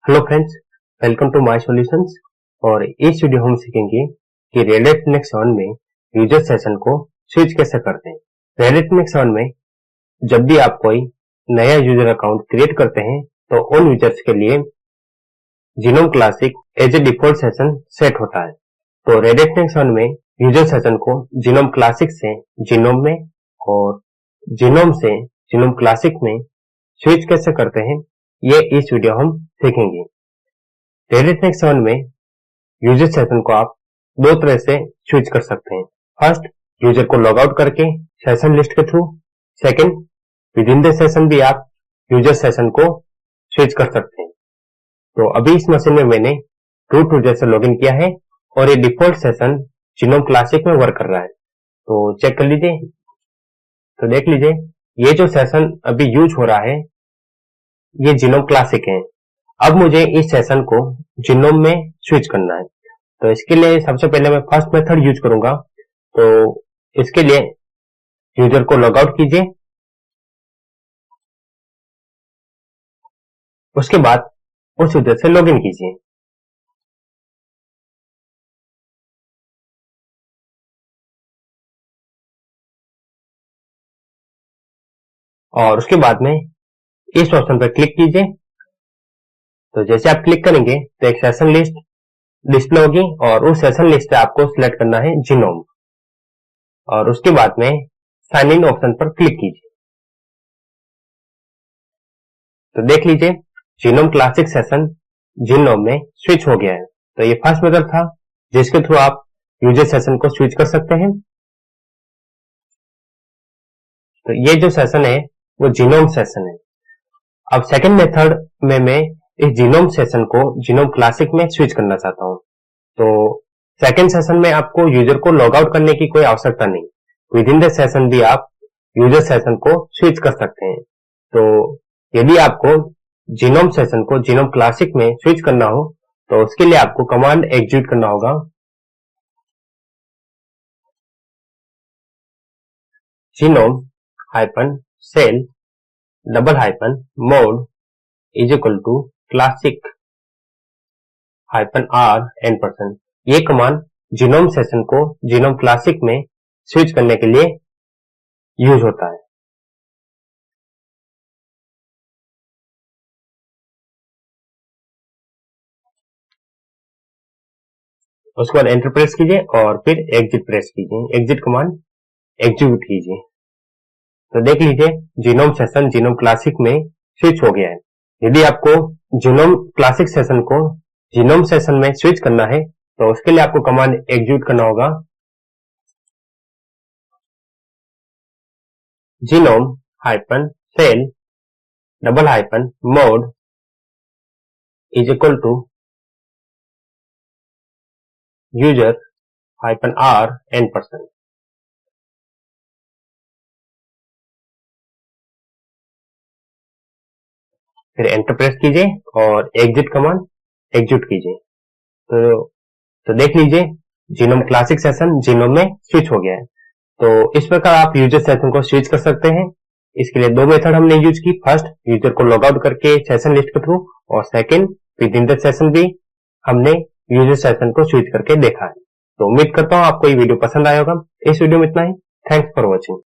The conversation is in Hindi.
Hello friends, welcome to my solutions. और इस वीडियो हम सीखेंगे कि रेडिट नेक्स्ट 7 में यूजर सेशन को स्विच कैसे करते हैं। रेडिट नेक्स्ट 7 में जब भी आप कोई नया यूजर अकाउंट क्रिएट करते हैं तो उन यूजर्स के लिए GNOME classic as a default session set होता है। तो रेडिट नेक्स्ट 7 में यूजर सेशन को जीनोम क्लासिक से जीनोम में और जीनोम से जीनोम क्लासिक में स्विच कैसे करते हैं, ये इस वीडियो हम सीखेंगे। रेडिट नेक्स्ट 7 में यूजर सेशन को आप दो तरह से स्विच कर सकते हैं। फर्स्ट, यूजर को लॉग आउट करके सेशन लिस्ट के through. Second, with in the session भी आप यूजर सेशन को स्विच कर सकते हैं। तो अभी इस मशीन में मैंने रूट यूजर से लॉगिन किया है और ये डिफॉल्ट सेशन जीनोम क्लासिक में वर्क कर रहा है। तो चेक कर लीजिए। तो देख लीजिए, ये जो सेशन अभी यूज हो रहा है ये जीनोम क्लासिक है। अब मुझे इस सेशन को जीनोम में स्विच करना है। तो इसके लिए सबसे पहले मैं फर्स्ट मेथड यूज करूंगा। तो इसके लिए यूजर को लॉग आउट कीजिए, उसके बाद उस यूजर से लॉगिन कीजिए। और उसके बाद में इस ऑप्शन पर क्लिक कीजिए। तो जैसे आप क्लिक करेंगे तो एक सेशन लिस्ट डिस्प्ले होगी और उस सेशन लिस्ट से आपको सिलेक्ट करना है जीनोम। और उसके बाद में साइन इन ऑप्शन पर क्लिक कीजिए। तो देख लीजिए, जीनोम क्लासिक सेशन जीनोम में स्विच हो गया है। तो ये फर्स्ट मेथड था जिसके थ्रू आप यूजर सेशन को स्विच कर सकते हैं। तो ये जो सेशन है वो जीनोम सेशन है। अब सेकंड मेथड में मैं इस जीनोम सेशन को जीनोम क्लासिक में स्विच करना चाहता हूं। तो सेकंड सेशन में आपको यूजर को लॉग आउट करने की कोई आवश्यकता नहीं। विद इन द सेशन भी आप यूजर सेशन को स्विच कर सकते हैं। तो यदि आपको जीनोम सेशन को जीनोम क्लासिक में स्विच करना हो तो उसके लिए आपको कमांड एग्जीक्यूट करना होगा। GNOME -shell -mod is equal to classic -r %। ये कमांड जीनोम सेशन को जीनोम क्लासिक में स्विच करने के लिए यूज होता है। उसके बाद एंटर प्रेस कीजिए और फिर एग्जिट प्रेस कीजिए। एग्जिट कमांड एग्जीक्यूट कीजिए। तो देख लीजिए, जीनोम सेशन जीनोम क्लासिक में स्विच हो गया है। यदि आपको जीनोम क्लासिक सेशन को जीनोम सेशन में स्विच करना है तो उसके लिए आपको कमांड एग्जीक्यूट करना होगा। GNOME -shell -mod is equal to user -r %। फिर एंटर प्रेस कीजिए और एग्जिट कमांड एग्जीक्यूट कीजिए। तो देख लीजिए, जीनोम क्लासिक सेशन जीनोम में स्विच हो गया है। तो इस प्रकार आप यूजर सेशन को स्विच कर सकते हैं। इसके लिए दो मेथड हमने यूज की। फर्स्ट, यूजर को लॉग आउट करके सेशन लिस्ट के थ्रू, और second, with in the session भी हमने यूजर सेशन को स्विच करके देखा है। तो उम्मीद करता हूं आपको ये वीडियो पसंद आया होगा। इस वीडियो में इतना ही। Thanks for watching.